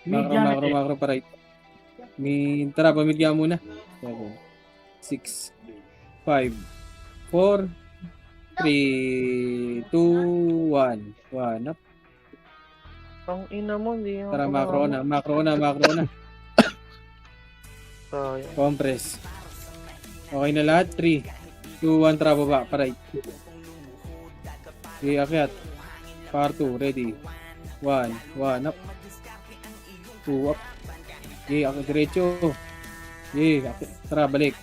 Macro pa right. Tara, pamilya muna. 7, 6, 5, 4, 3, 2, 1. 1 up. Ang ina mo, hindi yung Tara, macro na. Sayang. Compress. Okay na lahat. 3, 2, 1. Tara, baba. Pa right. Okay, akyat. Par 2. Ready. 1. 1 up. 2 up. Okay, akyat diretso. Okay, akyat. Tara, balik.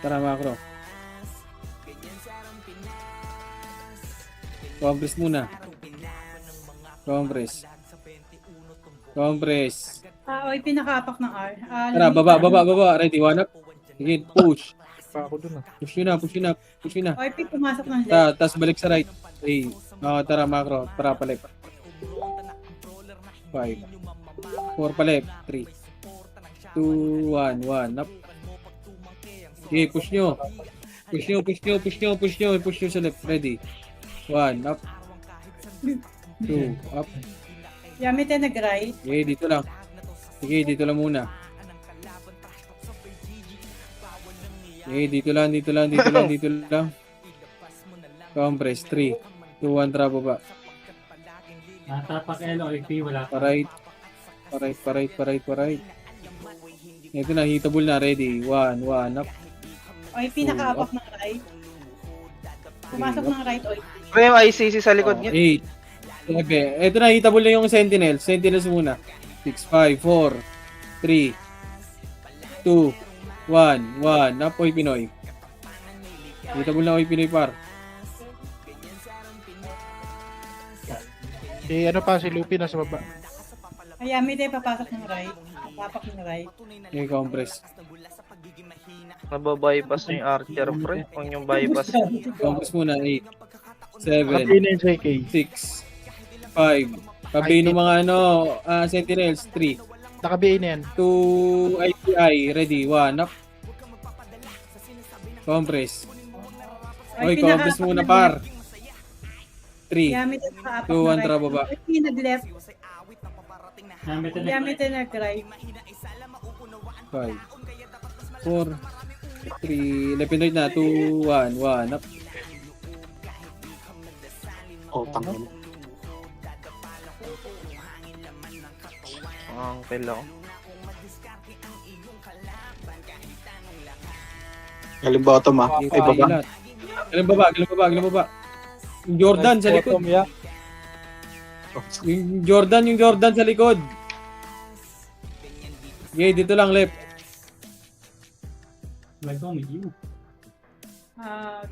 Tara, macro. Compress muna. Compress. Oy, pinakaapak ng R. Tara, baba. Ready, 1 up. Sige, push. Pa ako dun ah. Push nyo na. Oy, pumasok ng left. Tapos balik sa right. Okay. Tara, macro. Tara, pa left. 5. 4 pa left. 3. 2, 1. 1 up. Okay, push nyo. Push nyo sa left. Ready. 1 up. 2 up. Yamete nag-right. Okay, dito lang. Sige, dito lang muna. Okay, dito lang. Compress. 3, 2, 1. Tara, baba. Natapak LOIP, wala pa. Pa right. Ito na, hitable na. Ready. 1 up. Oy, pinakaapak ng right. Pumasok ng right, oy. Pre, yung ICC sa likod niya. 8. Ito na, hitable na yung Sentinels. Sentinels muna. 6, 5, 4, 3, 2, 1. Up, Oy Pinoy. Hitable na, Oy Pinoy par. Si ano pa, si Lupi nasa baba. Ay, Yamete papasok ng right. Papak ng right. Okay, compress. Nababypass yung Archer, pre. Huwag yung bypass. Compress muna. 8, 7, Pati na yung JK. 6, 5. Pabi ng mga Sentinels. 3, Naka-BA na yan. 2 IPI. Ready. 1 up. Compress. Oy, compress muna par. 3, Yamete nakaapak 2, 1. ng right. Tara, baba. Oy, nag-left. Namitan na. Yamete nag-right. 5, 4, 3, left and right na. 2, 1 up. Oh, tangin. Ang pila ko. Galing bottom ah. Ay, baba. Galing baba. Yung Jordan sa likod. Bottom, yeah. Yung Jordan sa likod. Okay, dito lang left. Nagkong you.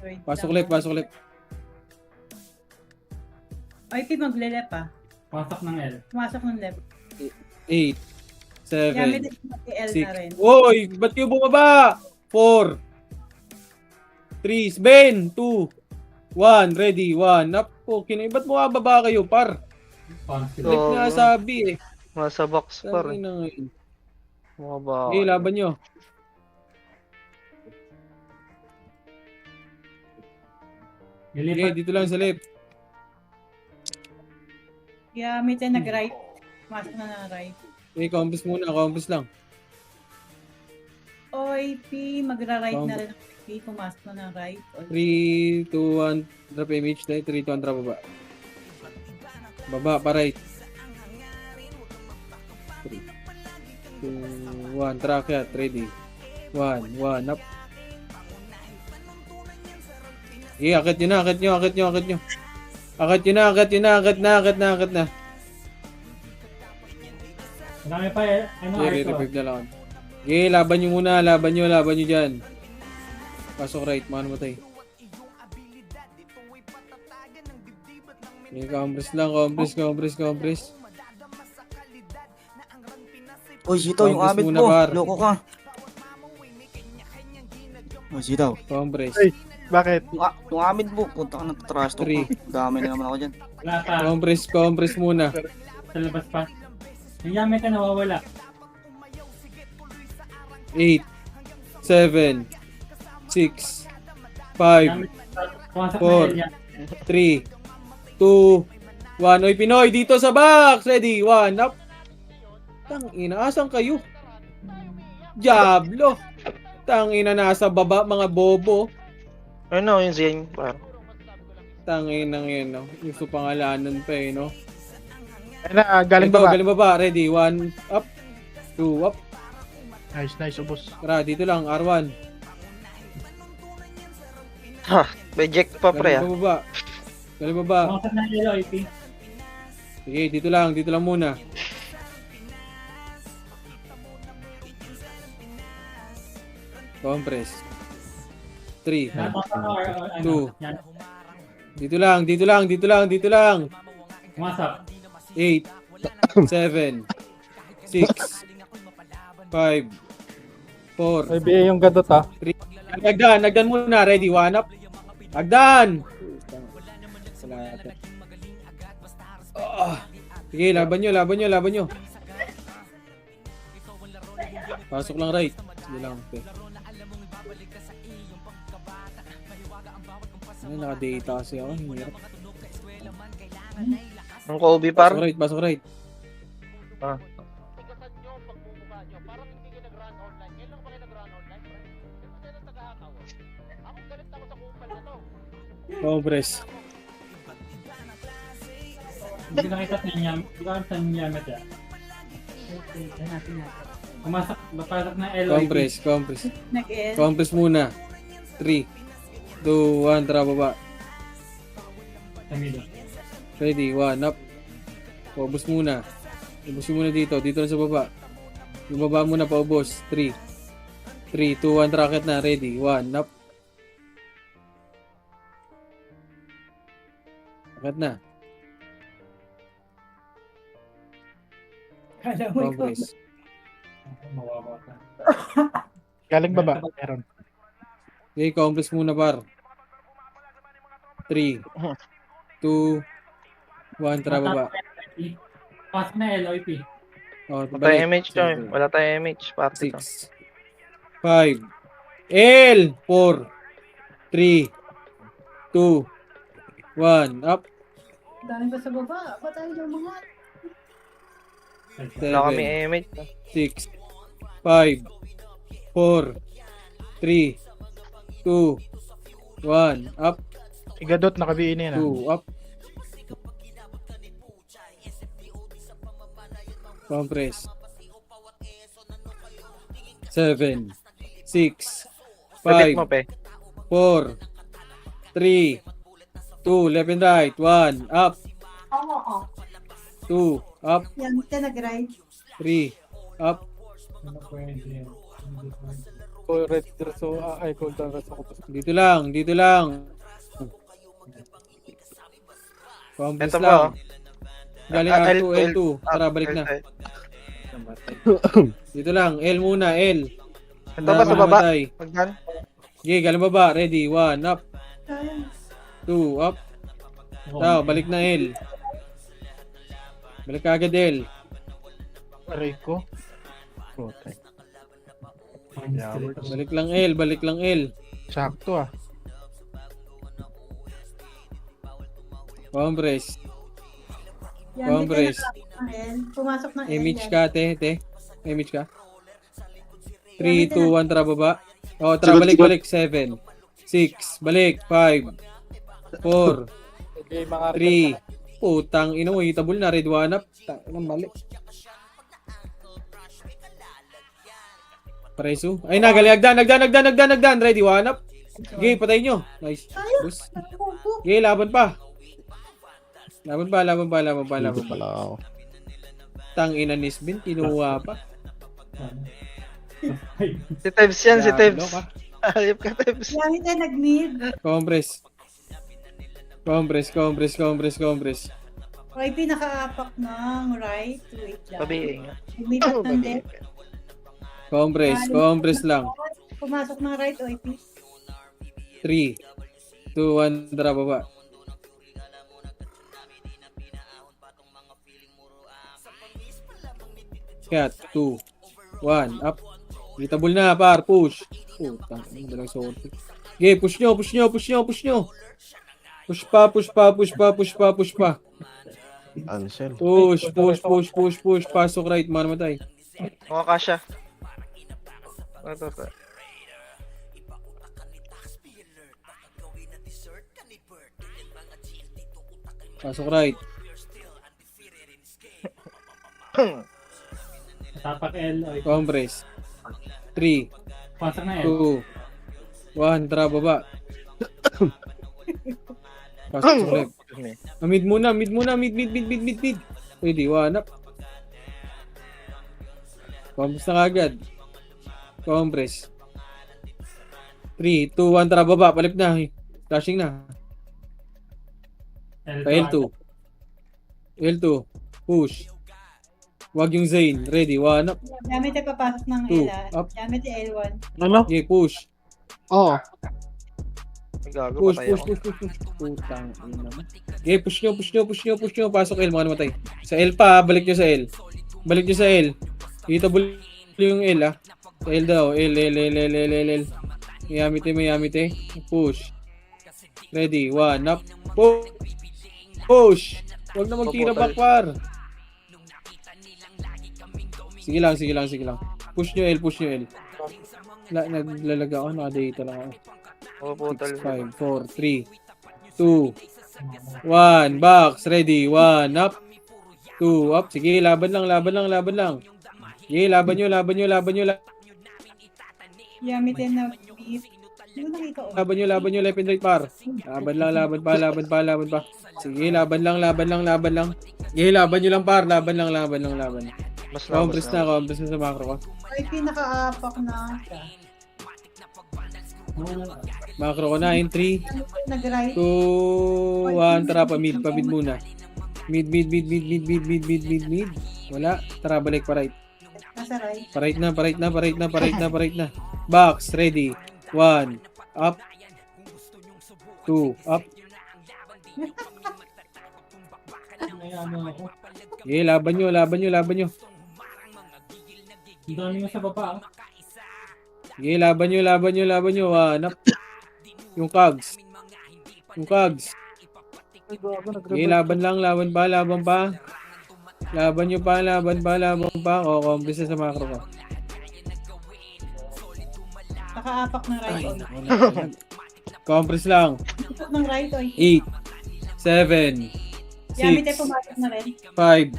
Wait. Pasok lang. left. Oy, magle-left ah. Pasok ng L. Pumasok ng left. 8, 7, Yamete L na rin. 6. Oy, ba't kayo bumaba? 4, 3, Ben, 2, 1, ready, 1 up. Okay na, ba't bumababa kayo par? Confident. Left nga sabi eh. Nasa box pa Sabi rin. na ngayon. Mga ba? Okay, laban nyo. Okay, Nilipat. dito lang sa left. Yamete nag-right. Pumasok na ng right. Okay, compass lang. Oy, magra-right na rin. P, pumasok na ng right. 3, 2, 1, drop image tayo. 3, 2, 1, drop baba. Baba, pa right. 3, 2, 1, track ya, ready. 1 up. Okay, akit nyo na. Akit na. Marami pa eh. Ano Okay, Arthur? revive na lang. Okay, laban nyo muna. Laban nyo dyan. Pasok right, mga matay. Okay, compress. Uy, Sitaw, yung Compress amit muna, mo. par. Loko ka. Uy, Sitaw. Compress. Ay. Bakit? Yung amit mo, punta ka ng trash talk. 3. Dami na naman ako dyan. Wala pa. Compress muna. Sa labas pa. Yung Yamete nawawala. 8, 7, 6, 5, Pumasok 4, na L yan. 3, 2, 1. Oy, Pinoy, dito sa box. Ready? 1, up. Tangina, asan kayo? Diablo. Tangina, nasa baba, mga bobo. Ano yung Zen, par? Tangina yun, no? Gusto pangalanan pa eh, no? Ayun na, galing Ito, baba. galing baba. Ready? 1, up. 2, up. Nice, nice, ubos. Tara, dito lang, R1. Ha, may jack pa pre ah. Galing baba. Galing baba. Pumasok ng yellow, IP. Sige, dito lang muna. Compress. 3. Natakot ako, ano, Two. yan. Dito lang. Pumasok. 8, 7, 6, 5, 4. May BA yung gadot ha. Agdan muna. Ready? 1 up. Agdan! Salamat. Sige, laban nyo. Pasok lang right. Sige lang. Okay. Ay, naka-data kasi ako. Hirap. Ang Kobe par. Pasok right. Ah. Compress. Hindi ko nakita sa niya. Hindi ko nakita sa niya mata. Okay, hanapin natin. Papasok ng yellow, IP. Compress. Nag-end. Compress muna. 3, 2, 1. Tara, baba. Sa middle. Ready? 1 up. Paubos muna. Ubos muna dito. Dito na sa baba. Yung baba muna, paubos. 3, 2, 1. Rocket na. Ready? 1 up. Rocket na. Kala mo ikaw. Compress. Mawawa ka. Galing baba. Meron. Okay, compress muna, par. 3, 2, 1. Tara, baba. Pasok na yellow, IP. Oh, Wala tayong MH to eh. Wala tayong MH. Party to. 6, 5, L, 4, 3, 2, 1, up, Dami pa sa baba. Ba't tayo yung mga... Wala kami 7, MH. 6, 5, 4, 3, 2, 1, up, Si gadot, naka-BA na yan ha. 2, up. Compress. 7, 6, Sabit 5, mo pe. 4, 3, 2, left and right, 1, up, Oo. 2, up, Yan, ka nag-ride. 3, up, Ano pwede? Red Reso, ay, cold down Reso ko. dito lang. Compress Ito lang. pa oh. Galing Ah, R2, L2. L2. Tara, balik na. L2. Dito lang, L muna, L. Ito ba sa baba? Namatay. Pagdan. Okay, galing baba. Ready, 1, up, Kaya. 2, up. Tao, balik na L. Balik ka agad L. Aray ko. Putek. Balik lang L. Sakto ah. Compress. Yan, Compress. Pumasok ng Image yan. ka, te. Image ka. 3, 2, 1, tara baba. Oh, tara, balik. 7, 6, balik. 5, 4, Okay, mga 3. Putang ina mo, hitabol na. Red 1 up. Tangina, mali. Preso. Ay na, galing. Nagdan. Ready, 1 up. Okay, patay nyo. Nice. Bus. Okay, laban pa. Tang ina Nisbin, kinuha pa. Si Tebs yan, si Diablo Tebs. ka. Ayop ka Tebs. Yan, ka nag-mid. Compress. YP naka-apak ng right. Wait lang. Pabiing nga. Lumipat ng left. Compress lang. Pumasok ng right, YP. 3, 2, 1, tara baba. Cat, 2, 1, up. Hitabol na, par, push. Putang ina, dalang sorte. Okay, push nyo. Push pa. Ansel. Push. Pasok right, mamamatay. Mga kasya. Ito. Pasok right. Tapak L, OIP. Compress. 3, Pasok na L. 2, 1. Tara, baba. Pasok left. Excuse me. Mid muna. Mid. Pwede, one up. Compress na kagad. Compress. 3, 2, 1. Tara, baba. Palip na. Flashing na. L2. L2. Push. Wag yung Zane. Ready. One up. Gamit ay papasok ng Two, L. up. Gamit ay L1. Ano? Okay, push. Oo. May gago, Push. patay ako. Putang ina mo. Okay, push nyo. Pasok L, mga namatay. Sa L pa, balik nyo sa L. Balik nyo sa L. Itabul yung L, ah. Sa L daw. L. Mayamite. Push. Ready, one up. Push. Huwag na magtira backward. Sige lang. Push nyo L. Naglalaga ako, nakadata lang ako. Oh, putal. 6, 5, 4, 3, 2, 1, box, ready, 1, up, 2, up, sige, laban lang. Sige, laban nyo. Gamit ay na beat. Hindi ko nakita oh. Laban nyo, left and right par. Laban pa. Sige, laban lang. Sige, laban nyo lang par, laban lang. Mas na. Compress na sa macro ko. Ay, pinaka-apak na siya. Macro ko na, in 3, Nag-right. 2, 1, tara, mid muna. Mid. Wala, tara, balik pa right. Nasa right. Parait na. Box, ready. 1, up. 2, up. May ano ako. Okay, laban nyo. Ang dami mo sa baba. Okay, laban nyo. 1, up. Yung cogs. Okay, laban pa. Laban nyo pa. O, compress na sa macro ko. Naka-apak ng right. Ay, compress lang. Apak ng right. 8, 7, Gamit ay 6, pumasok na rin. 5,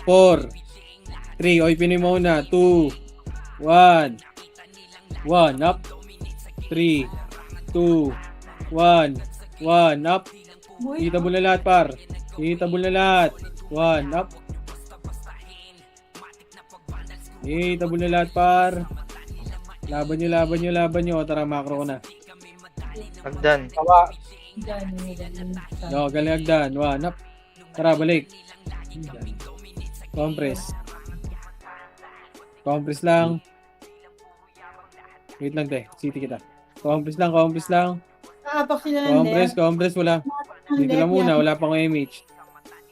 4, 3, oy, pinin mo na, 2, 1, 1, up, 3, 2, 1, 1, up, Buhay. itabol na lahat, par, 1, up, itabol na lahat, par, laban nyo, tara, macro ko na, Agdan. Tawa. no, galing agdan, 1, up, tara, balik, compress lang, wait lang, city kita, compress lang, Naka-apak sila ng left. compress, wala, Ang dito lang left muna, yan. wala pang MH,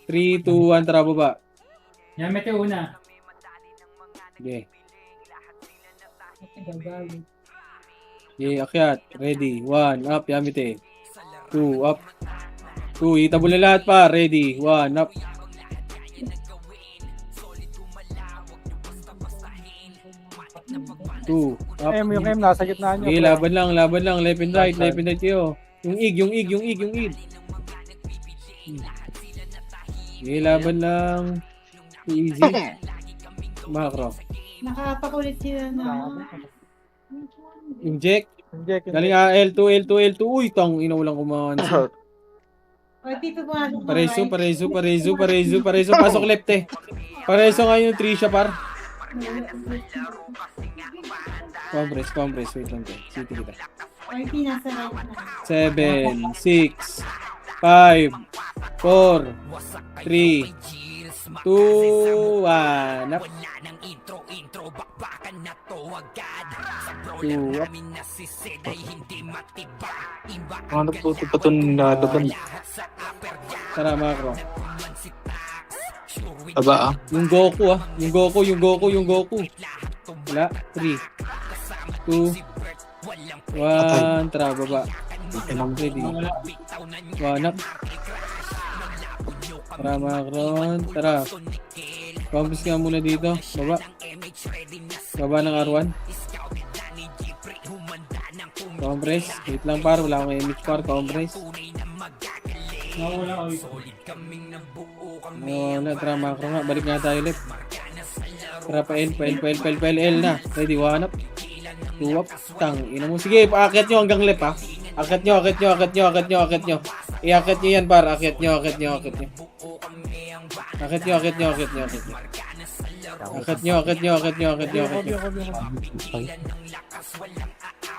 3, 2, 1, tara, baba, Yamete una. okay, akyat, ready, 1, up, yamite, 2, up, 2, itabol na lahat pa, ready, 1, up, 2, up, Yung M nasa gitna nyo. okay, laban lang, left and right kayo, yung ig, okay, laban lang, easy, macro, Naka-apak ulit sila na. yung Jack, Hindi. galing L2, uy, tang, inaulang kumahan, Ay, Pipo pumasok ng right. Pareso, pasok left eh. Pareso nga yung Trisha par. Compress, wait lang tayo. City kita. Ay, pinasa right na. 7, 6, 5, 4, 3, 2, 1, up. 2, up. Ano po ito nilalaban? Tara, macro. Aba ah. Yung Goku. Wala, 3, 2, 1, tara, baba. Ready. 1 up. Tara Macron, tara. Compress nga muna dito, baba. Baba ng R1. Compress, wait lang par, wala akong image par, compress. Nawala ko ito. Wala, tara Macron nga, balik nga tayo left. Tara pa L na. Ready, one up. Two up, tang, ina mo. Sige, paakyat nyo hanggang left ha. Akyat nyo. Iakyat nyo yan par, akyat nyo. Akyat nyo.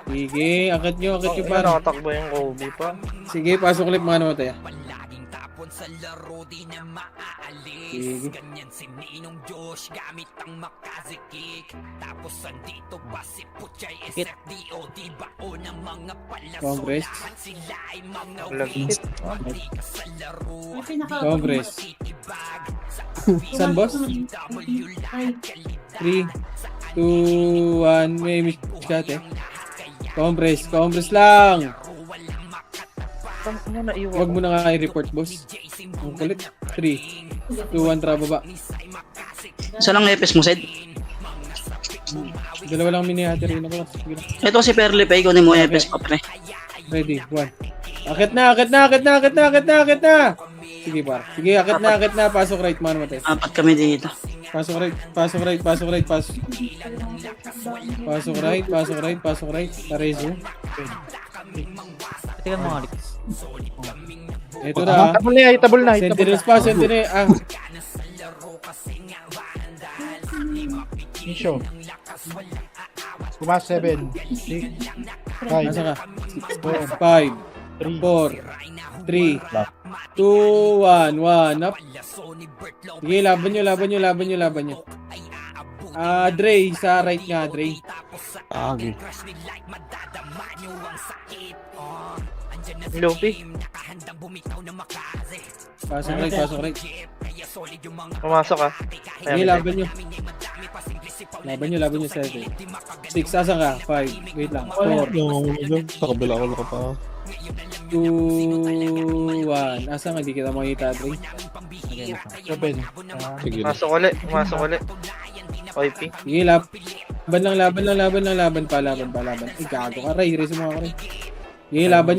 Sige, akyat nyo Ina, par. nakatakbo yung Kobe pa. Sige, pasok ulit mga namatay. Sige. Compress. Lagkit. May pinaka-apak ng Compress. Saan boss? 3, 2, 1. May miss shot eh. Compress lang. Ano naiwan? Huwag mo na nga i-report boss. Ang kulit. 3, 2, 1. Tara baba. Isa lang epes mo, Sed. Dalawa lang miniature yun ako. Sige lang. Ito si Perle pa, ikaw mo epes pa, pre. Ready, 1. Akit na. Sige par. Sige, akit na. Pasok right, man matay. Apat kami dito. Pasok right. Pasok right. Tarezo. Tingnan mo nga, Alex. Ito na. Table na. Sentinels pa, Sentinel. Mission. Pumas 7, 6, 5, Nasa ka? 5, 4, 3, 2, 1 up. Sige, laban nyo. Dre, sa right nga, Dre. Luffy. Pasok right. Pumasok ka. Sige, laban nyo. Laban nyo, 7. 6, asa ka? 5, wait lang. 4, Sa kabila ako nakapa. 2, 1. Asa nga, di kita makita, Dre. 7. Sige. Pumasok ulit. OP. Sige, laban pa. Ay, gago ka, Ray. Raise mo ako, Ray. Sige, laban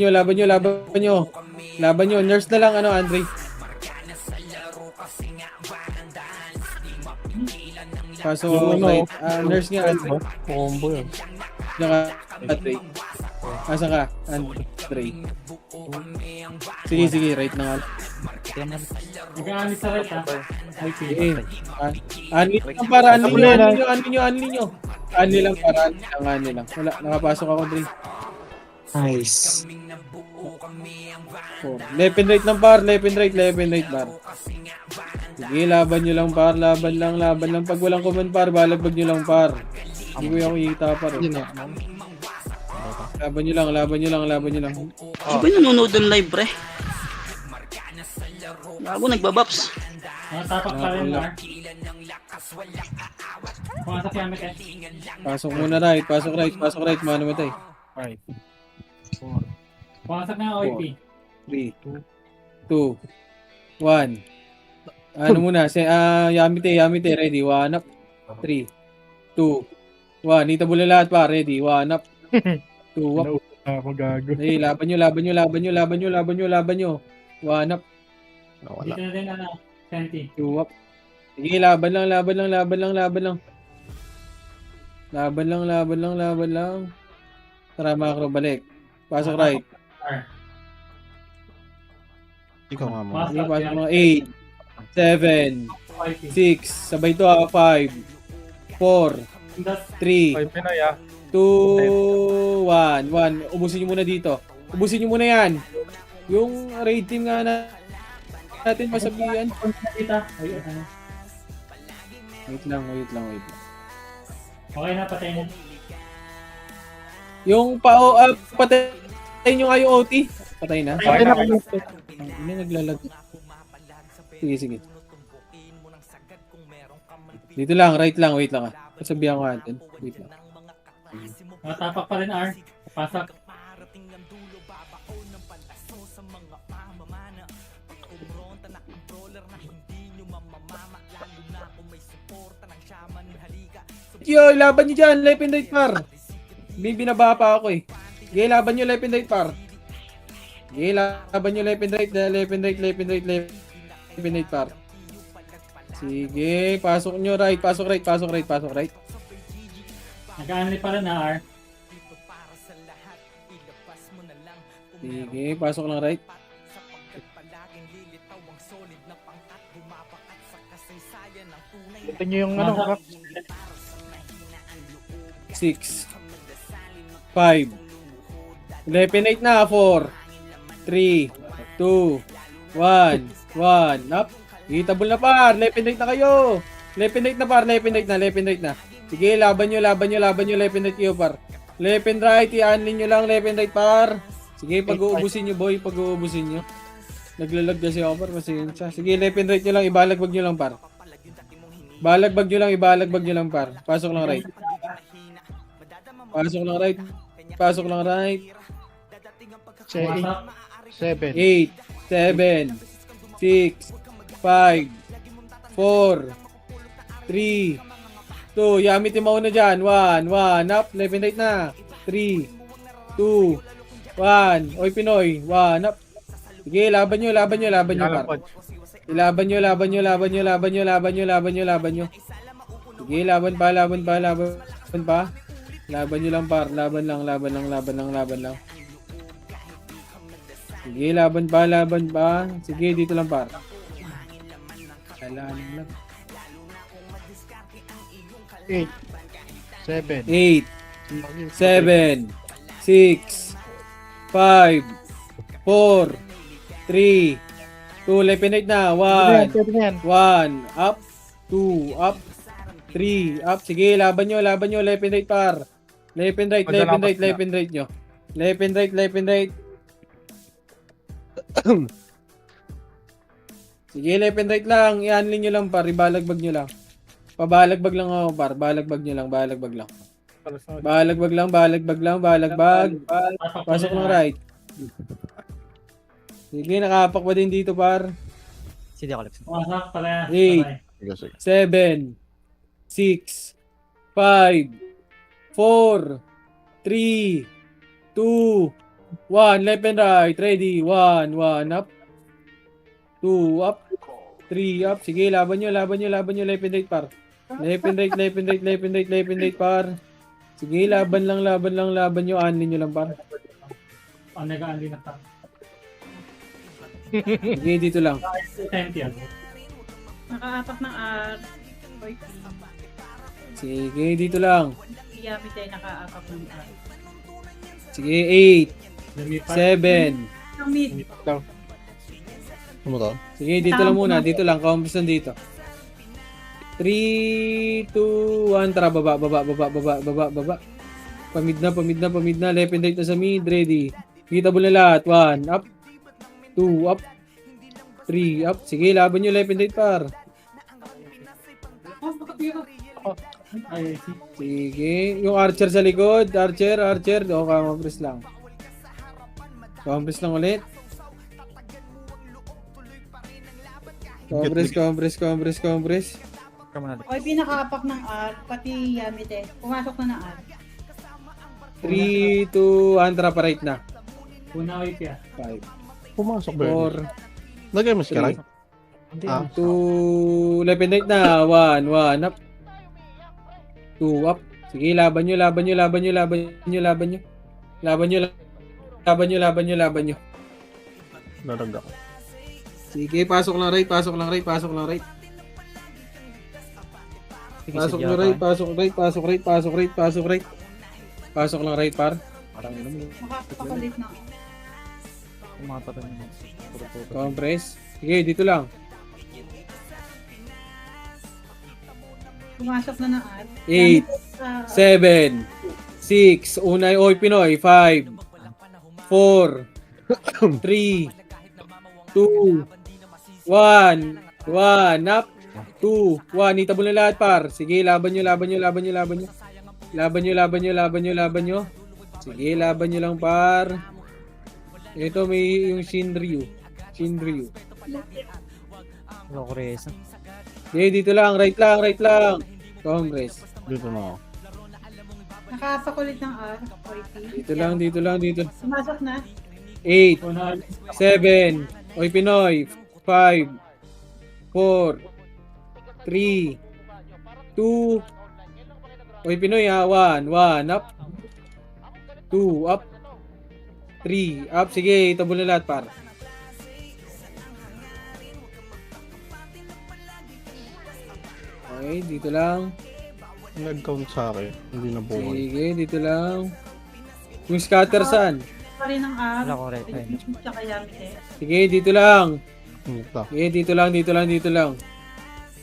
nyo. Nurse na lang, Andre. Pasok right. Nurse nga, Andre. Combo yun. Andre. Asa ka, Andre? Sige, right na nga. Nag-aanis sa right ha. Ay, Sige. Anli lang para, anli nyo. Anli lang. Wala, nakapasok ako, Andre. Nice. 4. Left and right bar. Sige, laban nyo lang par, laban lang. Pag walang command par, balagbag nyo lang par. Hindi ko yung kita par. Laban nyo lang. Di ba yung nanonood ng live, pre? Gago, nagbabaps. Tapak pa rin Mar. Pumasok si Amit eh. Pasok muna right, mano matay. 5. Pumasok na yung OIP. 3, 2, 1. Ano muna, Yamite, ready, 1 up. 3, 2, 1. Nitabula lahat pa, ready, 1 up. 2 up. Magago. Hey, laban nyo. 1 up. Wala. Dito na din Senti. 2 up. Sige, laban lang. Laban lang. Tara, Macro, balik. Pasok right. R. Ikaw nga mo. Sige, pasok mga 8, 7, OIP. 6, sabay to 5, 4, 3, 2, 1. Ubusin nyo muna dito. Ubusin nyo muna yan. Yung raid team nga natin masabihan. Kita. Ay, ano. Wait lang. Okay na, patay na. Yung patay nyo nga yung OT. Patay na. Hindi naglalag. Sige. Dito lang, right lang, wait lang. Sabihan ko natin. Wait lang. Tapak pa rin R. Pasok. Yo, laban nyo dyan, left and right par. Binaba pa ako eh. Sige, laban nyo left and right par. Sige, laban nyo left and right, left and right, left and right, left and right par. Sige, pasok nyo right, pasok right, pasok right, pasok right. Nag-aanli pa rin na R. Sige, pasok lang right. Ito nyo yung ano, Kap. 6 5 left and right na, 4 3 2 1 1 up. Hitable na par, left and right na kayo. Left and right na par, left and right na, left and right na. Sige, laban nyo, laban nyo, laban nyo, left and right kayo par. Left and right, i-unlin nyo lang, left and right par. Sige, pag-uubusin nyo boy, pag-uubusin nyo. Naglalag kasi ako par, pasensya. Sige, left and right nyo lang, ibalagbag nyo lang par. Balagbag nyo lang, ibalagbag nyo lang par. Pasok lang right. Pasok lang right. Pasok lang right. 7. 8, 7, 6, 5, 4, 3, 2, Yamit yung mauna dyan. 1, 1, up, left and right na. 3, 2, 1, oy Pinoy, 1, up. Sige, laban nyo, laban nyo, laban nyo, par. Laban nyo, laban nyo, laban nyo, laban nyo, laban nyo, laban nyo, laban nyo. Sige, laban pa, laban pa, laban pa. Laban nyo lang, par. Laban lang, laban lang, laban lang, laban lang. Sige, laban pa, laban pa. Sige, dito lang, par. Kailangan lang. 8. 7. 8, 7, 6, 5, 4, 3, 2, left and right na. 1, 1, up, 2, up, 3, up. Sige, laban nyo, left and right par. Left and right, left and right, left and right nyo. Left and right, left and right. Sige, left and right lang. I-unlin nyo lang par, ibalagbag nyo lang. Pabalagbag lang ako par, balagbag nyo lang, balagbag lang. Balagbag lang, balagbag lang, balagbag. Pasok ng right. Sige, nakapak pa din dito par. Pumasok pala. 8, Sige, sige. 7, 6, 5, 4, 3, 2, 1, left and right, ready, 1, 1, up, 2, up, 3, up, sige, laban nyo, laban nyo, laban nyo, left and right par. Left and right, left and right, left and right, left and right par. Sige, laban lang, laban nyo, anlin nyo lang par. Oh, nag-aanli na pa. Sige, dito lang. 20 yan. Nakaapak ng R. Oy, Sige, dito lang. Yamit ay nakaapak ng R. Sige, 8, Lumipat. 7. Ang mid. Ano to? Sige, dito lang muna. Dito lang. Compass lang dito. 3, 2, 1. Tara, baba. Pamid na. Left and right na sa mid. Ready. Hitable na lahat. 1, up. 2, up. 3, up. Sige, laban nyo left and right par. Ay, see. Sige. Yung archer sa likod. Archer. O, compress lang. Compress lang ulit. Compress. Oy, pinakaapak ng R. Pati Yamit eh. Pumasok na ng R. 3, 2, 1. Tara, pa right na. Una wait ya. 5, Pumasok ba yun? 4, Lagay mo si Karay? 2, left and right na. 1, up. 2, up. Sige, laban nyo. Lalag ako. Sige, pasok lang right. Pasok lang right. Pasok lang right par. Makakapalit na. Compress. Sige, dito lang. Pumasok na ng R. 8, 7, 6, unay, oy Pinoy, 5, 4, 3, 2, 1, up, 2, 1, itabo na lahat par. Sige, laban nyo. Sige, laban nyo lang par. Ito may yung Shinryu. Okay, dito lang, right lang. Congress. Dito na ako. Nakaapak ulit ng R. OIP. Dito lang, dito lang, dito. Pumasok na. 8, Una, 7, Oy Pinoy, 5, 4, 3, 2, Oy Pinoy ha, 1, up, 2, up, 3, up, sige, itabol na lahat par. Okay, dito lang. Nag-count sa akin. Hindi na buwan. Sige, dito lang. Yung scatter saan? Pa rin ng R. Wala ko rin. Tsaka Yamite. Sige, dito lang. Ito. Sige, dito lang, dito lang, dito lang.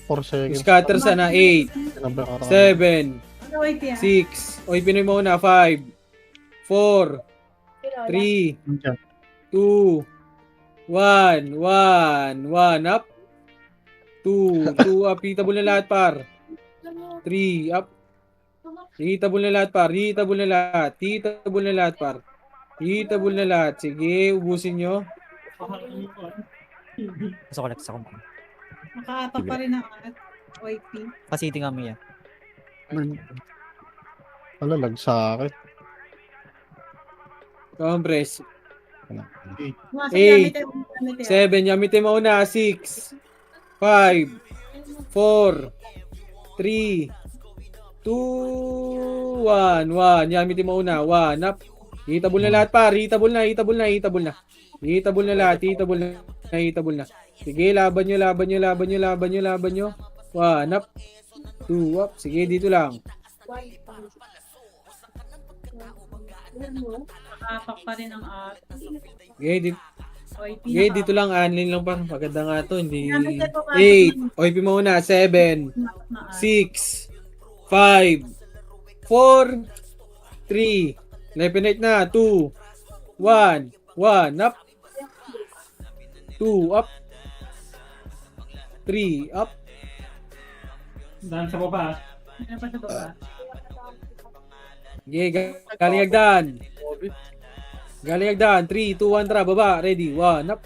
4 Yung seconds. scatter sana, 8, Pinabakaraan. 7, Ano OIP yan? 6, Oy Pinoy muna, 5, 4, 3, 2, 1, up, 2, up, hitabol na lahat par, 3, up, hitabol na lahat par, hitabol na lahat, hitabol na lahat par, hitabol na lahat, sige, ubusin nyo, Gusto ko lang sa kumpanya. Nakaapak pa rin ng R. OIP. Pasiti kami yan. Wala, lag sa akin. compress, Pumasok 8, Yamite. 7, Yamite mauna, 6, 5, 4, 3, 2, 1, Yamite mauna, 1, up, hitabol na lahat par, hitabol na, hitabol na, hitabol na, hitabol na lahat, hitabol na, hitabol na, sige, laban nyo, laban nyo, laban nyo, laban nyo, laban nyo, 1, up, 2, up, sige, dito lang, Nakaapak pa rin ng R. sige, dito, OIP. sige, dito lang, anlin lang par, maganda nga to, hindi, Yamite po, 8, OIP mauna, 7, nakaapak na R. 6, 5, 4, 3, lepenate na, 2, 1, up, 2, up, 3, up, daan sa baba. Ano pa sa baba? okay, galing agdan, galing agdan, 3, 2, 1, tara, baba, ready, 1, up,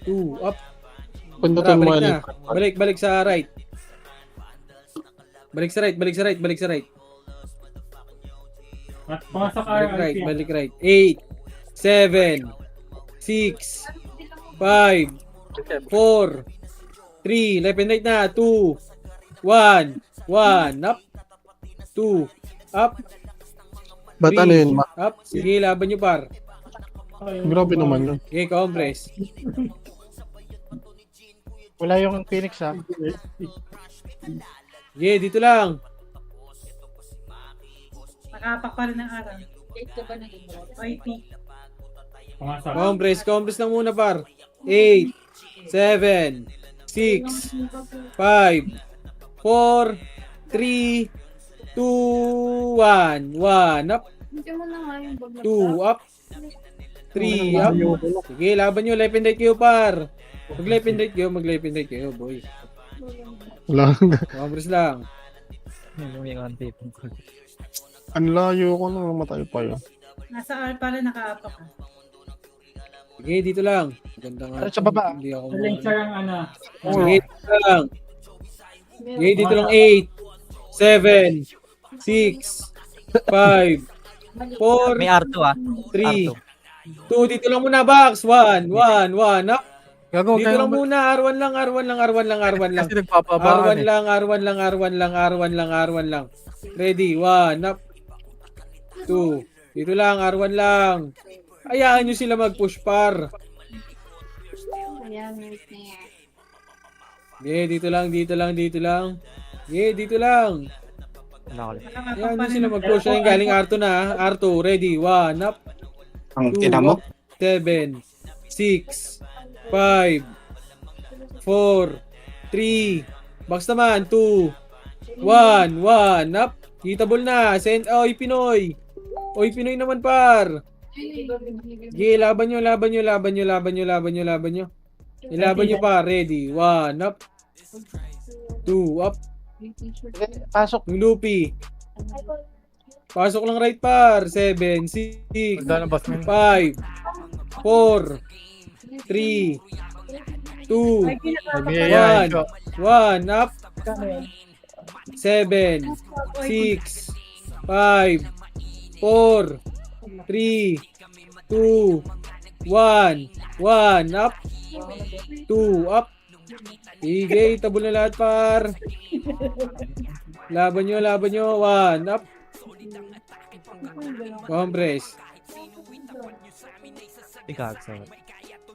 2, up, tara, Pundutin mo balik na, ulit. balik sa right, balik sa right, balik sa right, balik sa right, At pumasok R. balik right, OIP. balik right, 8, 7, 6, 5, 4, 3, left and right na, 2, 1, up, 2, up, Ba't 3, ano yun? up, sige, laban nyo par, Grabe naman yun. okay, compress, Wala yung Phoenix ha. okay, dito lang, Nakaapak pa rin ng R. OIP. Pumasok. compress lang muna par, 8, 7, 6, 5, 4, 3, 2, 1, up, 2, up, 3, up, sige, laban nyo, left and right kayo par, mag left and right kayo, boy, Wala. compress lang, Lumiyan tipong ko. Ang layo ko na matay pa yun. Nasa R pa rin nakaapak. sige, dito lang, maganda nga, Sa baba. hindi ako Link siya yung ano. sige, dito lang, sige, dito lang, 8, 7, 6, 5, 4, May R2 ah. 3, R2. 2, dito lang muna, box, 1, up, Gago, dito lang muna, R1 lang, Kasi nagpapaba. R1 lang, ready, 1, up, 2, dito lang, R1 lang, hayaan nyo sila mag-push par, yeah, dito lang, dito lang, Wala ko lang. Nakaapak hayaan pa nyo rin sila ng mag-push, ayun, galing R2 na, R2, ready, 1, up, 2, up, 7, 6, 5, 4, 3, box naman, 2, 1, up, hitable na, send, oy Pinoy naman par, okay, laban nyo, ilaban nyo pa, ready, 1, up, 2, up, Pasok. yung loopy, pasok lang right par, 7, 6, 5, 4, 3, 2, 1, up, 7, 6, 5, 4, 3, 2, 1, 1, up, 2, up. Sige, tabol na lahat par. Laban nyo, 1, up. Compress. Ikaw, sa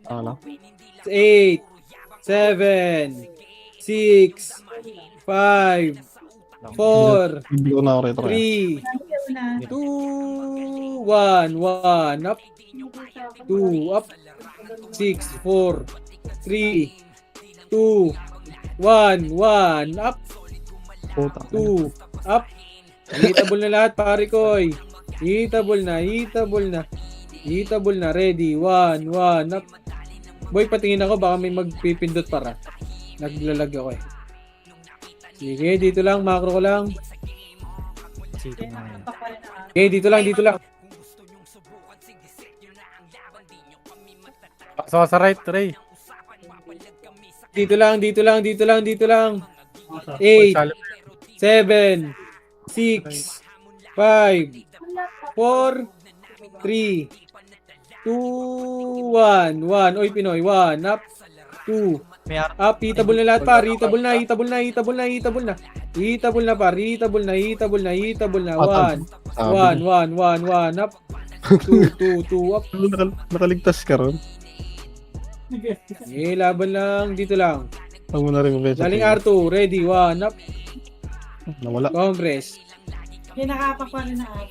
Ano? 8, 7, 6, 5, 4, Hindi ko na ako retry. 3, 2, 1, 1, up, 2, up, 6, 4, 3, 2, 1, 1, up, Puta. 2, up. Hitable na lahat, pare koy. Hitable na. Hitable na. Ready. 1, 1, up. Boy, patingin ako, baka may magpipindot para. Naglalag ako eh. Sige, dito lang, macro ko lang. cheating nga yan. Nakakapak pa rin ang Okay, dito lang. So, sa right, Ray. Dito lang. 8, Salo. 7, 6, 5, 4, 3, 2, 1, 1. Oy, Pinoy. 1, up, 2, May ar- up. Hitable na lahat, par. Hitable na. Hitable na, par. Hitable na. 1, 1, up. 2, up. Nakaligtas ka ron. Eh, laban lang. Dito lang. Huwag mo na rin mabesa. Galing R2. Ready. 1, up. Nawala. Compress. Yung nakapak pa rin ang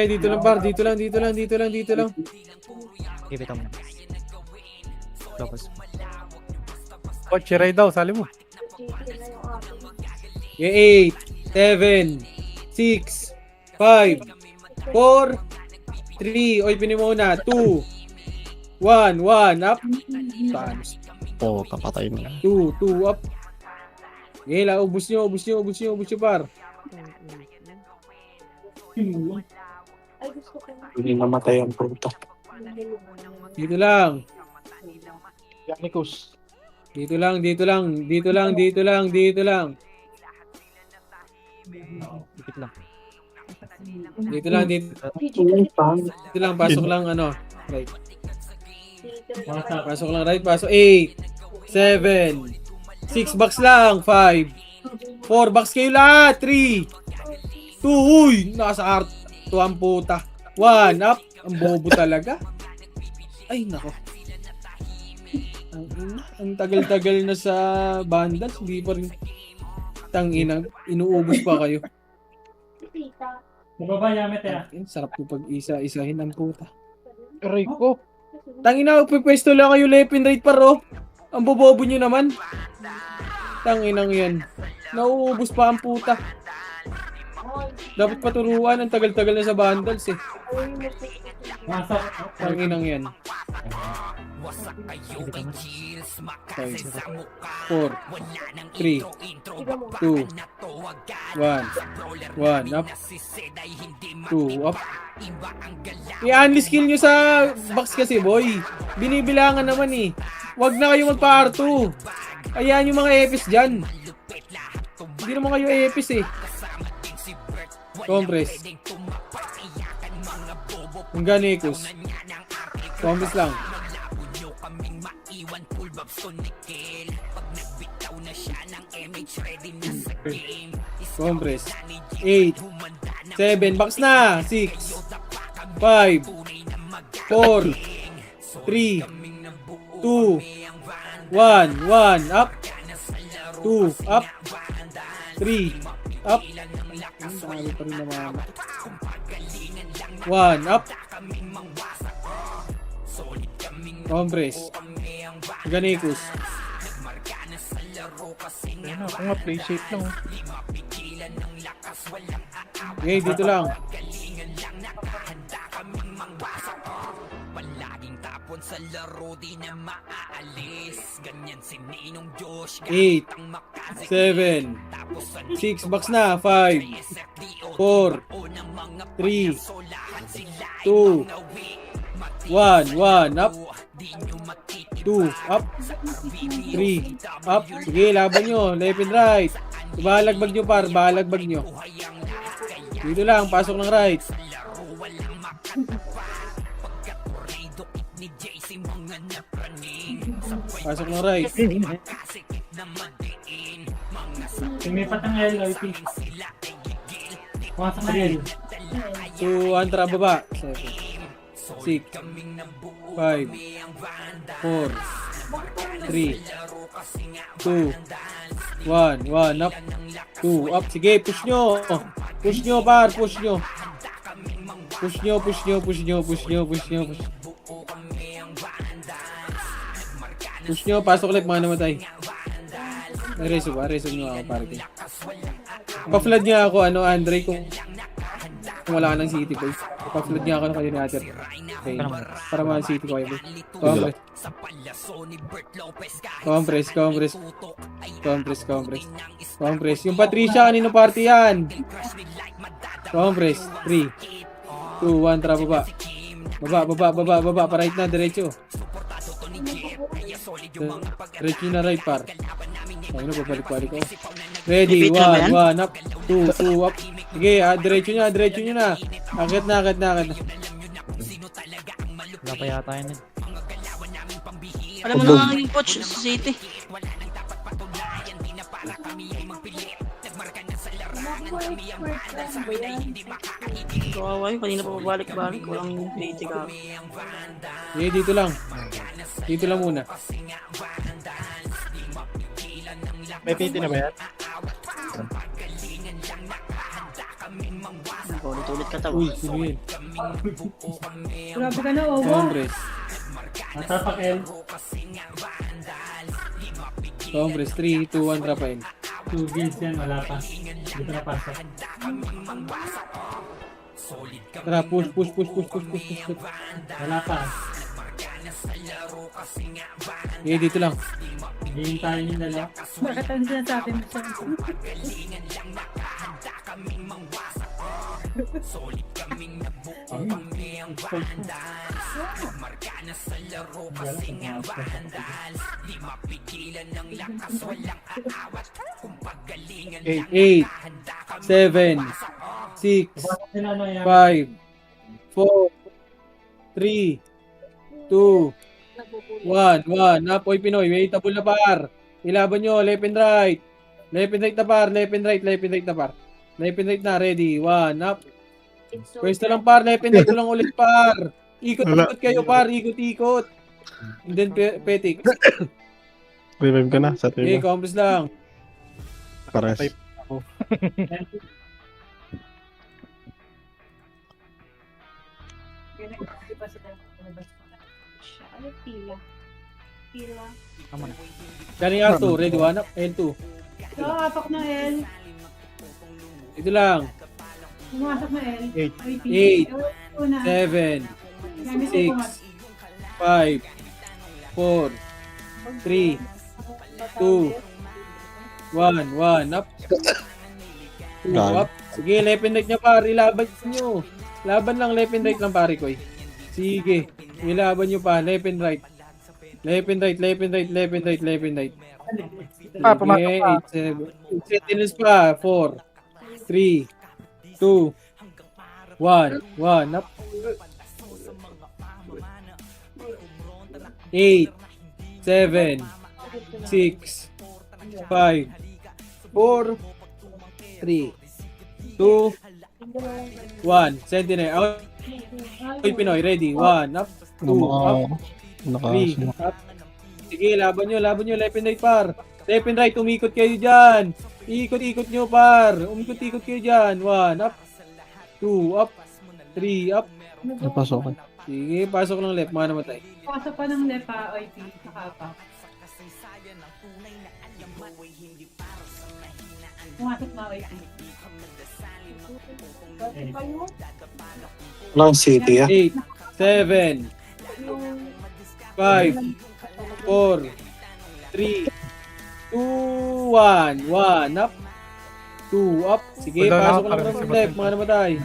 Dito lang, par. Dito lang. Ibitaw mo na. Tapos, Coach, Ray daw, sali mo. 8, 7, 6, 5, 4, 3. Oy, pinin mo na. 2, 1, 1, up. Times. Puta, patay na. 2, up. Okay, ubus nyo, par. Hindi namatay ang puta. Dito lang. Yannikus. Dito lang. dikit lang. Dito lang, pasok lang, ano. Right. Pasok lang, right. Pasok. 8, 7, 6 box lang. 5, 4 box kayo lahat. 3, 2, uy, nasa art. 2 ang puta. 1, up. Ang bobo talaga. Ay, nako. Ang tagal-tagal na sa bandals, hindi pa rin tanginang inuubos pa kayo. Baba, Yamet, eh. Sarap ko pag isa-isahin ang puta. Aray ko. Tangina, pwesto lang kayo left and right paro. Ang bobobo nyo naman. Tanginang yan. Nauubos pa ang puta. Dapat paturuan, ang tagal-tagal na sa bandals eh. Masok. Tanginang yan. 5, 4, 3, 2, 1, up, 2, up. I-unli skill nyo sa box kasi, boy. Binibilangan naman eh. Wag na kayo magpa-R2. Ayan yung mga EPS dyan. Hindi naman kayo EPS eh. Compress. Ang Ganicus. Compress lang. Compress. 8, 7, box na. 6, 5, 4, 3, 2, 1, 1, up, 2, up, 3, up, 1, up, compress, Ganicus. Ano, ako nga play safe lang. Okay, dito lang. Sa laro di na maaalis. Ganyan si Ninong Josh. 8, 7, 6 box na. 5, 4, 3, 2, 1, 1, up, 2, up, 3, up. Sige, laban nyo. Left and right. Balagbag nyo par, balagbag nyo. Dito lang, pasok ng right. Pasok ng right. Lumipat ang L, OIP. Pumasok na L. 2, Antra, baba. 7, 6, 5, 4, 3, 2, 1, 1, up, 2, up. Sige, push nyo. Push nyo, par, push nyo. Push nyo, push nyo, push nyo, push nyo, push nyo, push. Push nyo, pasok ulit, mga namatay. Reso ba? Reso nyo ako, pare ko. Pa-flood niya ako, Andre, kung wala ka ng city, boy. Pa-flood niya ako ng kayo natin. Okay. Para mga city ko, boy. Compress. Yung Patricia, kanino party yan? Compress. 3, 2, 1, tara, baba. Baba. Pa right na, diretso. Diretso na right, par. Ay, babalik-balik ko. Ready, 1, 1, up. 2, 2, up. Sige, diretso nyo na. Akit na. Wala pa yata yun. Alam mo na naging coach sa City. Kawawa yun, kanina pa pabalik-balik. Walang City ka. Okay, dito lang. Dito lang muna. May PT na ba yan? Ulit-ulit ka tao. Uy, sino yun? Grabe ka na, Owo. Compress. Matapak L. Compress. 3, 2, 1, trapain. 2 builds yan, wala pa. Dito na pasok. Tara, push. Wala pa. Okay, dito lang. Hihintayin yung dalawa. Bakit ang sinasabi mo siya? Eight, 7, 6, Sila ano yan? 5, 4, 3, 2, 1, 1. Napoy Pinoy, waitable na par. Ilaban nyo, left and right. Left and right na par, left and right na par. Left and right na, ready. 1, up. Pwesto lang par, left and right lang ulit par. Ikot kayo par, ikot. And then petik. Revive ka na sa Okay, team. compress lang. Pares. Ano, pila? Tama na. Galing R2, ready. 1, up. L2. So, apak na L. Ito lang. Pumasok na L. 8, 7, 6, 5, 4, 3, 2, 1, up. 2, up. Sige, left and right niya par, ilaban nyo. Laban lang, left and right lang pare ko eh. Sige, ilaban nyo pa, left and right. Left and right. Pumasok pa. 8, 7, sentinels pa, 4, 3, 2, 1, up. 8, 7, 6, 5, 4, 3, 2, 1. Sentinel. Oy, Pinoy, ready. 1, up. 2, up. 3, up. Sige, laban nyo. Left and right, par. Left and right, umikot kayo dyan. Ikot nyo, par. Umikot kayo dyan. 1, up. 2, up. 3, up. Napasok ka. Sige, pasok ng left. Mga namatay. Pasok pa ng lepa, OIP. Nakaapak. Pumasok na, OIP. Walang city 8, 7, 5, 4, 3, 2, 1, up. 2, up. Sige, pasok lang ng left, mga namatay.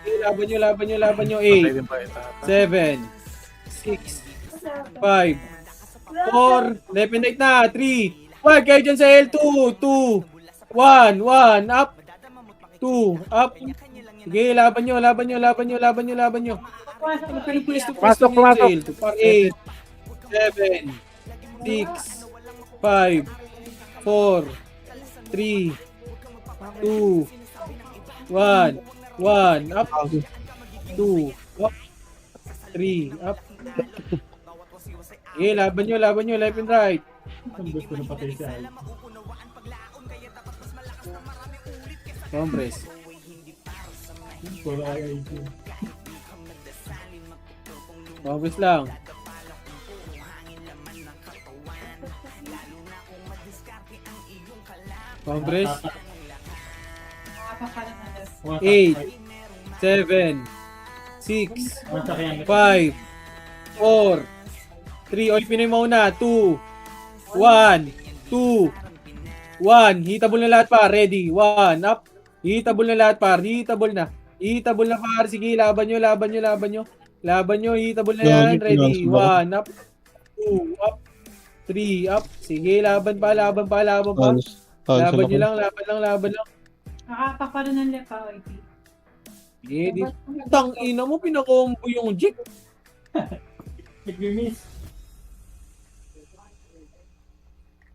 Sige, laban nyo. 8, 7, 6, 5, 4, left and right na. 3, 1, kayo dyan sa L2. 2, 1, 1, up. 2, up. Sige, laban nyo, laban nyo, laban nyo, laban nyo, laban nyo. Pumasok na kayo. Pwesto, Pasok, pumasok. 8, 7, 6, 5, 4, 3, 2, 1, 1, up. 2, up. 3, up. Sige, laban nyo, left and right. Ang gusto na patay siya. Compress. Wala ay IQ. Compress lang. Compress. Nakapapala na left. 8, 7, 6, Wasak yan. 5, 4, 3, oy, Pinoy muna, 2, 1, 2, 1, hitable na lahat par, ready, 1, up, hitable na lahat par, hitable na par, sige, laban nyo, hitable na yan, ready, 1, up, 2, up, 3, up, sige, laban pa, laban pa, Halos laban ako. nyo lang, laban lang, Nakapapala ng left pa, YP. sige, tang ina mo, pinakombo yung Jig, Nag-miss.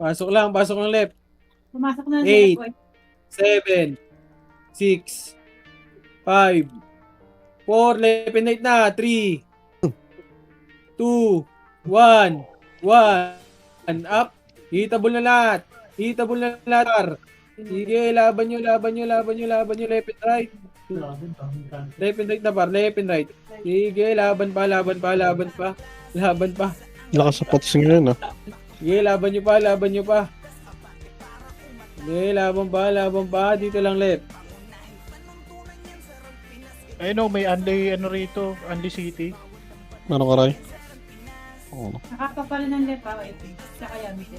pasok lang left, Pumasok na ng 8, left, YP. 7, 6, 5, 4, left and right na, 3, 2, 1, 1, up, hitable na lahat, par. Sige, laban nyo, left and right, Grabe, dami ka. left and right na par, left and right, sige, laban pa, Lakas sa pots ngayon ah. sige, laban nyo pa, sige, laban pa, dito lang left, Ayun o, may Andy, ano rito, Andy City. Ano ka, Ray? Oo. Nakapapala ng left pa, YP. Saka Yamite.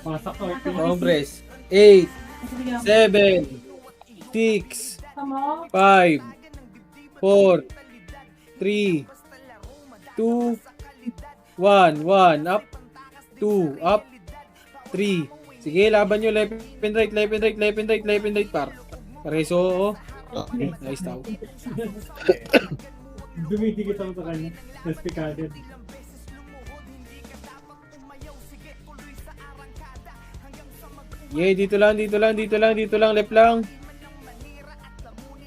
Pasak ko. compress, 8, Kasi bigyan 7, 6, mo. 5, 4, 3, 2, 1, 1, up, 2, up, 3. Sige, laban nyo, left and right, par. Pareso, oh. Nice tao. Dumidikit ako sa kanya. Nastikaded. Yeah, dito lang, left lang.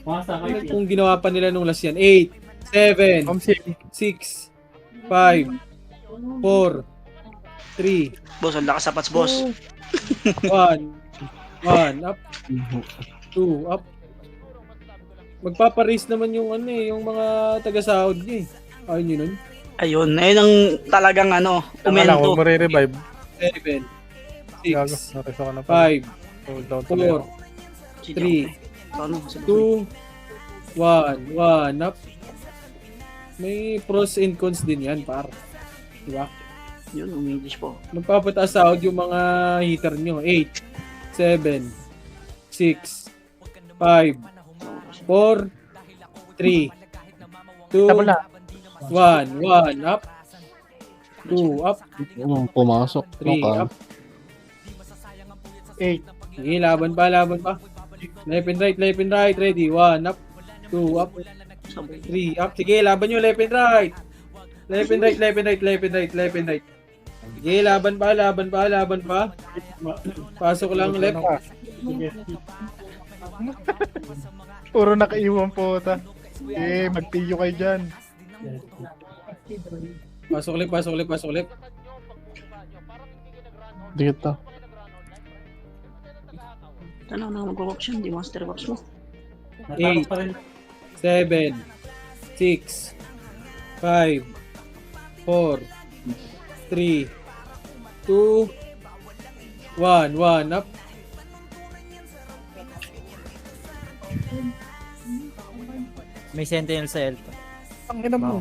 Pasak Ano YP. kung ginawa pa nila nung last yan? 8, 7, 6, 5, 4, 3, Boss, ang lakas sa pats, boss. 1, 1, up, 2, up. Magpaparis naman yung ano eh, yung mga taga-sahod niya eh. Ayun yun nun. Ayun ang talagang ano, Tama lang, huwag umento. mo re-revive. 7, Gago, 6, nareso ka na pa. 5, Hold down tuloy 4, ako. 3, Ano, sige. 2, 1, 1, up. May pros and cons din yan, par. Diba? Yun, umidis po. Magpapataas sahod yung mga heater nyo. 8, 7, 6, 5, 4, 3, 2, 1, 1, up. 2, up. Pumasok. 3, up. 8. Sige, laban pa. Left and right, ready. 1, up. 2, up. 3, up. Sige, laban nyo, left and right. Left and right. Sige, laban pa. Pasok lang, left. Puro nakaiwan po ta. Magtiyo kayo dyan. Pasok ulit. Dikit ta. Ano mag-option, di master box mo. Natapos pa rin. 7, 6, 5, 4, 3, 2, 1, 1, up. May sentinel sa Elta. Ang ina mo.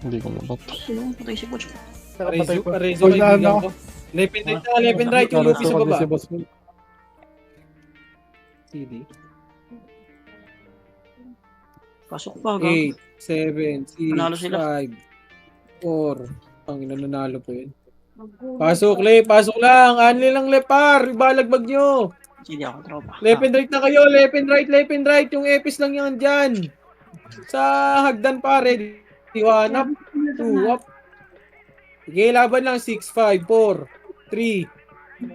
Hindi ko mabot. Sino patay si Butch? Nakapatay ko. Rezo kaibigan ko. Left and right yung Luffy sa baba. CD. Pasok pa, 8, 7, 6, Nanalo sila. 5, 4. Ang nanalo po yun. Pasok, left. Pasok lang. Anli lang, left, par. Ibalagbag nyo. Hindi ako tropa. Left and right na kayo. Left and right, left and right. Yung epis lang yan dyan. Sa hagdan, pare. 1 up, 2 up. Sige, laban lang. 6, 5, 4, 3,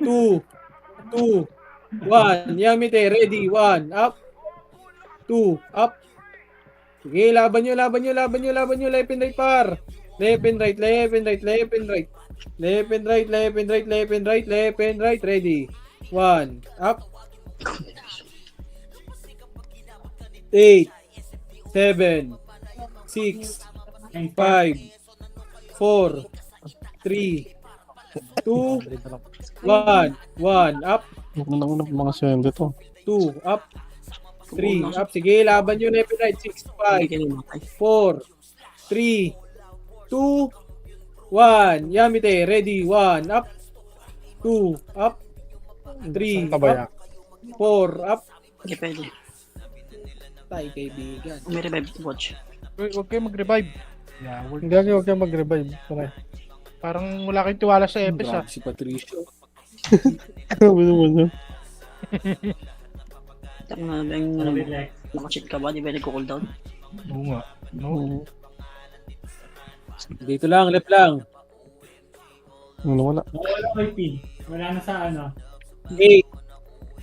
2, 2, 1. Yamite, ready. 1, up, 2, up. Sige, laban nyo. Left and right, par. Left and right, left and right, left and right. Left and right, left and right, left and right, left and right. Ready. 1, up. 8, 7, 6, 5, 4, 3, 2, 1, 1, up, Unang-unang mga sende to. 2, up, 3, up. Sige, laban nyo left and right. 6, 5, 4, 3, 2, 1. Yamite, ready. 1, up, 2, up, 3, Saan ka ba up, 4, up. Hindi pwede. Tayo, kaibigan. Kung may revive, watch. Huwag kayo mag-revive. Hindi, huwag kayo mag-revive. Pare. Parang wala kayong tiwala sa Epes ah. Grabe si Patricio. Grabe naman yun. Tapos na ba yung Relax. naka-cheat ka ba? Di ba nagko-cooldown? Oo nga. No? Dito lang, left lang. Ano wala? Wala ko yung pin. Wala na sa ano. 8,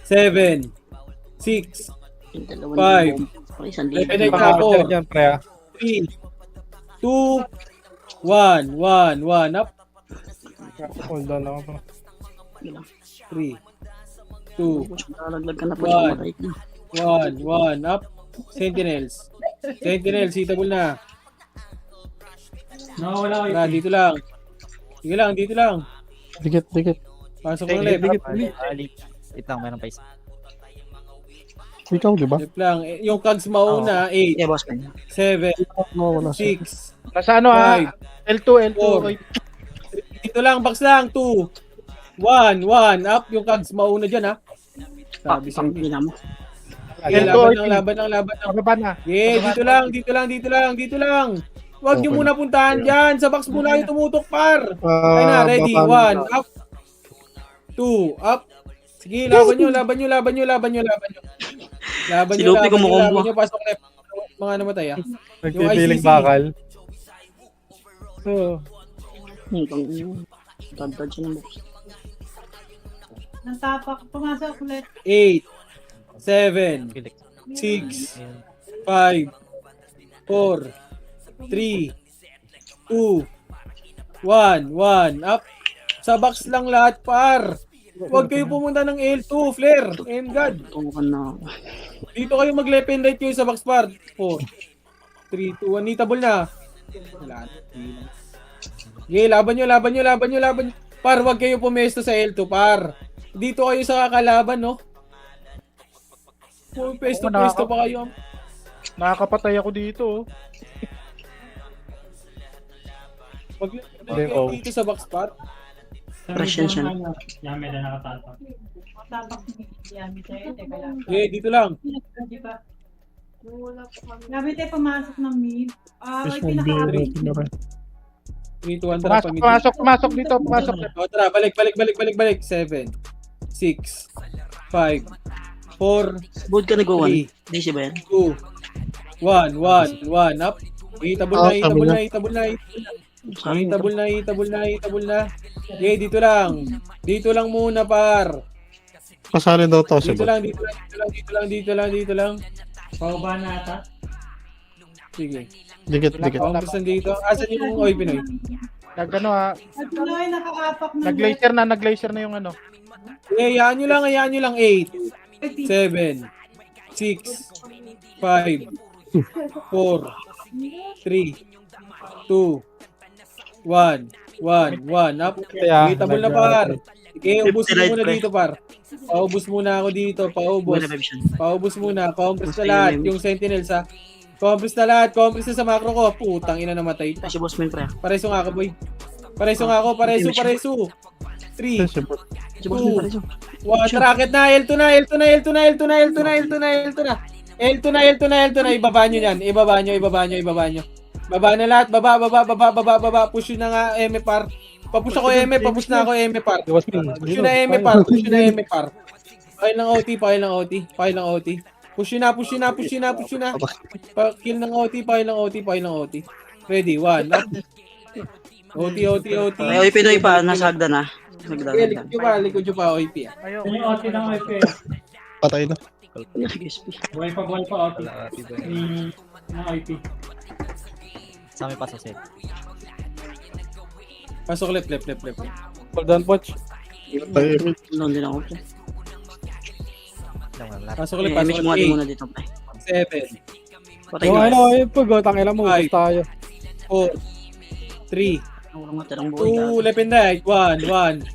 7, 6, Yung dalawa Five. na yung isang Left and libo. right na ako. Dyan, pre ah. 3, 2, 1, 1, 1, up. Hold on ako pa. 3, 2, Watch, malalaglag ka na po. One. Matay ka. 1, 1, up. Sentinels. Sentinels, hitable na. No, wala ko yung Tara, pin. dito lang. Sige lang, dito lang. Dikit. Pasok ng left. Wait lang, meron pa isa. Ikaw, di ba? Left lang. Yung cogs mauna, 8, Yeah, boss man. 7, No, wala siya. 6, Nasa ano ah? 5. L2. Four. Okay. Dito lang, box lang. 2, 1, 1, up. Yung cogs mauna dyan, ha. Sabi sa inyo. Pangina mo. Okay, laban lang. Pagkaba na. Yeah, dito lang. Huwag nyo Okay. muna puntahan dyan. Sa box muna kayo tumutok, par. Okay na, ready. baba- 1, up. 2, up. Sige, laban nyo. Si Lupi kumukombo. Pasok left. Mga namatay, ah. Nagpipiling ICC. bakal. So, Tantad siya ng box. Natapak. Pumasok ulit. 8, 7, 6, 5, 4, 3, 2, 1, 1, up. Sa box lang lahat, par. Huwag kayo pumunta ng L2, flare. God. Tumukan na ako. Dito kayo mag-left and right kayo sa box, par. 4, 3, 2, 1. Nitable na. Wala. Okay, laban nyo. Par, huwag kayo pumesto sa L2, par. Dito kayo sa kakalaban, no? Pesto pa kayo. nakakapatay ako dito. Oh. Wag Hindi, kayo oh. dito sa box, par. Presyon siya. Yami na nakatato. Tapak ni Yami tayo. Teka lang. Okay, dito lang. Di ba? Yami tayo pumasok ng mid. Yes, Ay, pinaka-api. 3, 2, 1, tara, Pumasok dito. Pumasok. O, tara, balik. 7, 6, 5, 4, Bold ka nag-1. 3, Hindi siya ba yan? 2, 1, up. Hitable na. Okay, dito lang muna, par. Kasali daw to si Dito Bot. lang. Pababa na ata. Sige. Dikit. Pampus dito. Asan yung Oy Pinoy? Nagano ah. At tuloy, nakaapak ng Nag-laser na yung ano. Hayaan nyo lang. 8, 7, 6, 5, 4, 3, 2, 1, up. Kaya, Hitable na, par. Okay, ubus mo muna dito, par. Paubos muna ako dito. May revive siya. Paubos muna. Compress na lahat. Yung sentinels, ha. Compress na sa macro ko. Putang ina, namatay pa. Si boss man pre. Pareso nga ako, boy. Pareso. 3, Si Bot. Si boss man pre. 1, rocket na. L2 na. Ibaba nyo yan. Ibaba nyo. Baba na lahat. Baba. Push yun na nga, MFR. Papush ako eme, papush na ako eme par. Iwas mo. Push yun na eme par, push yun na eme par. Pakil ng OT, pakil ng OT, pakil ng OT. Push yun na, push yun na, push yun na, push yun na. Kill ng OT, pakil ng OT, pakil ng OT. Ready, 1, up. OT, OT, OT. Ay, Pinoy pa, nasa hagdan na. Hagdan, Okay, hagdan. likod nyo pa, OIP ah. Ayaw. Yung OT ng OP. Patay na. Buhay pa OT. Ng OP. Sa amin pasok set. Pasok left, left, left, left. Hold on, watch. Patay, Emil. Doon din ako. Pasok Eh, left, pasok image mo natin left. muna dito, pre. 8, 7, Patay Oh, na. ano, pag tangina mo, Five. gusto tayo. 4, 3, Walang matirang buhay. 2, left and right. 1,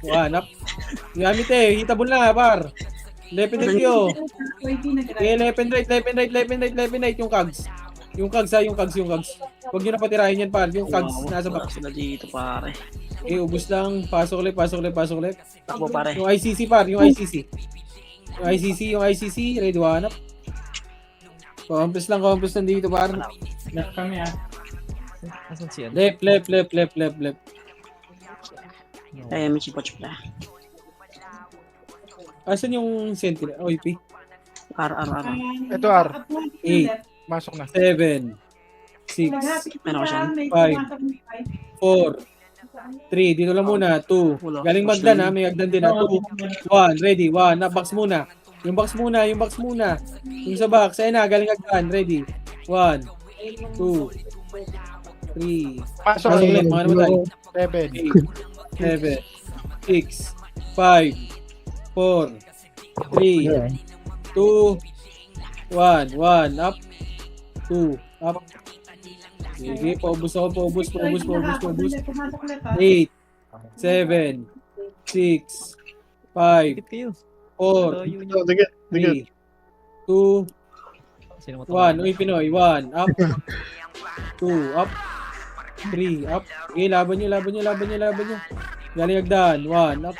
1, up. Gamit eh, hitable na, par. Left and right yo. Okay, left and right, left and right, left and right, left and right. Yung cogs. Yung cogs ha, yung cogs, yung cogs. Huwag nyo na patirahin yan, par. Yung cogs, nasa Wala box. sila dito, pare. Okay, ubus lang. Pasok left, pasok left, pasok left. Takbo, pare. Yung ICC, par. Yung ICC. Yung ICC, yung ICC. Ready, 1 up. Compress lang dito, par. Left kami ah. Asan si ano? Left, left, left, left, left, left. Ay, may chipotch pa. Asan yung sentinel? OIP? R. Ito, R. 8, Masok na. 7, 6, Meron ko siya. 4, 3, dito lang muna, 2. Wala. Galing magdan ha, may agdan din ha, 2, 1, ready, 1, na box muna. Yung box muna, yung box muna. Yung sa box, ayun na, galing agdan, ready. 1, 2, 3, Pasok pasok ulit. ulit, mga namatay. 7. 8, 7, 6, 5, 4, 3, 2, 1, 1, up, 2, up. Sige, paubos ako, paubos. 8, 7, 6, 5, Dikit kayo. 4, Dikit, dikit. 3, 2, Sino mo 1. Uy, Pinoy. 1, up. 2, up. 3, up. Okay, laban nyo. Galing agdan. 1, up.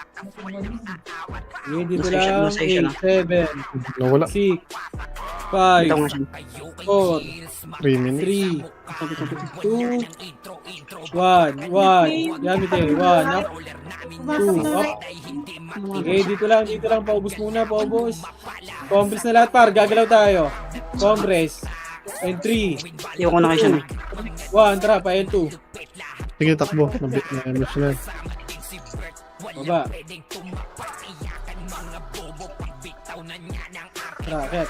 Okay, dito lang. Nasa isa na. 8, 7, Nawala. 6, Ito nga 5, siya. 4, 3 minutes. 3, 2, 1, 1. Gamit eh. 1, up. 2, up. Okay, dito lang. Paubos muna, paubos. Compress na lahat, par. Gagalaw tayo. Compress. And 3, Iwan ko na kayo siya. 1, tara, pa L2. Sige, takbo. Na-miss na. Baba. Tara, akit.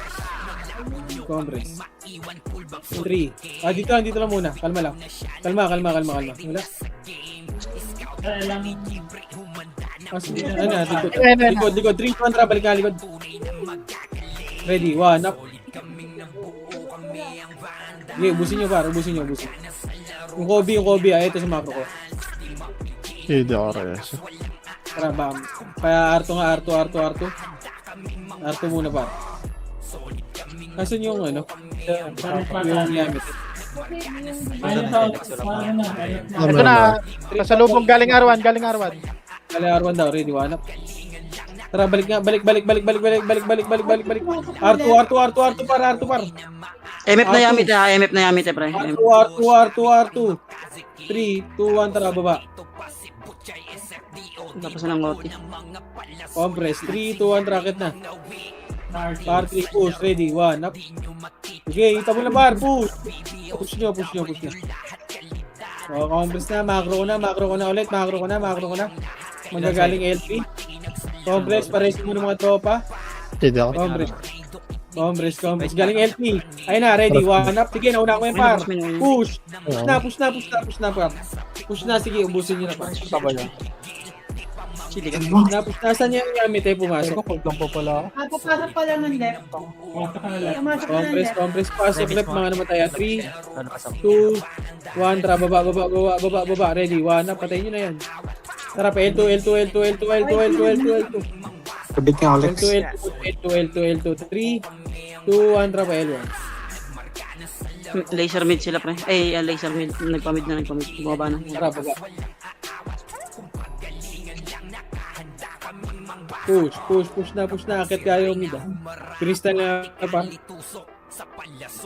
Compress. And 3. Dito lang muna. Kalma lang. Kalma. Wala. Alam. Likod. 3, 2, 1, tara, balik na likod. Ready, 1, up. Okay, ubusin nyo. Yung Kobe, ito sa macro ko. Hindi ako reyes. Tara, bam. Kaya R2 muna, par. Kasan yung ano? Yung gamit. Ayun sa ano na. Ito na. Nasa lubong galing R1. Kali R1 daw, ready, 1 up. Tara, balik. R2 par. MF na yamit pre. R2. 3, 2, 1, tara, baba. Tapos na ng OT. Compress, 3, 2, 1, racket na. Par 3, push, ready, 1, up. Okay, ita mo na par, push. Push nyo. O, compress na, macro ko na ulit, Magagaling LP. Compress, pares mo ng mga tropa. Hindi ako. Compress. Galing LP. Ayun na, ready, 1 up. Sige, nauna ko yung par. Push na, par. Push na, sige, ubusin nyo na, par. Push na, saan yung gamit eh, pumasok. Hold lang po pala. Papasok pa lang ng left. Pumasok ka na left. Pumasok na ng left. Compress, pasok left, mga namatay. 3, 2, 1, tara, baba, ready, 1 up, patayin nyo na yan. Tara, pa L2. Kabit nga, Alex. L2, 3, 2, 1, tara, pa L1. Laser mid sila pre. Laser mid. Nagpamid. Bumaba na. Tara, baba. Push na, akit kayo mid ah. Crystal na pa.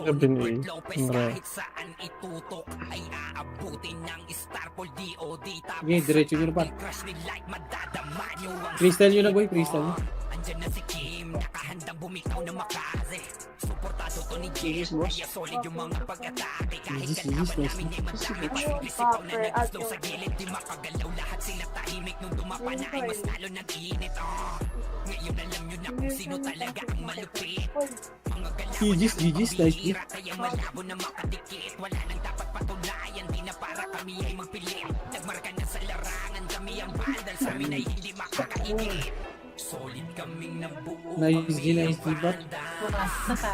Gabi ni Andre. Sige, diretso nyo na pa. Freestyle nyo na boy, freestyle nyo. Serious, boss. Easy, nice. GG's, nice. G. Nice G, bot. Nasa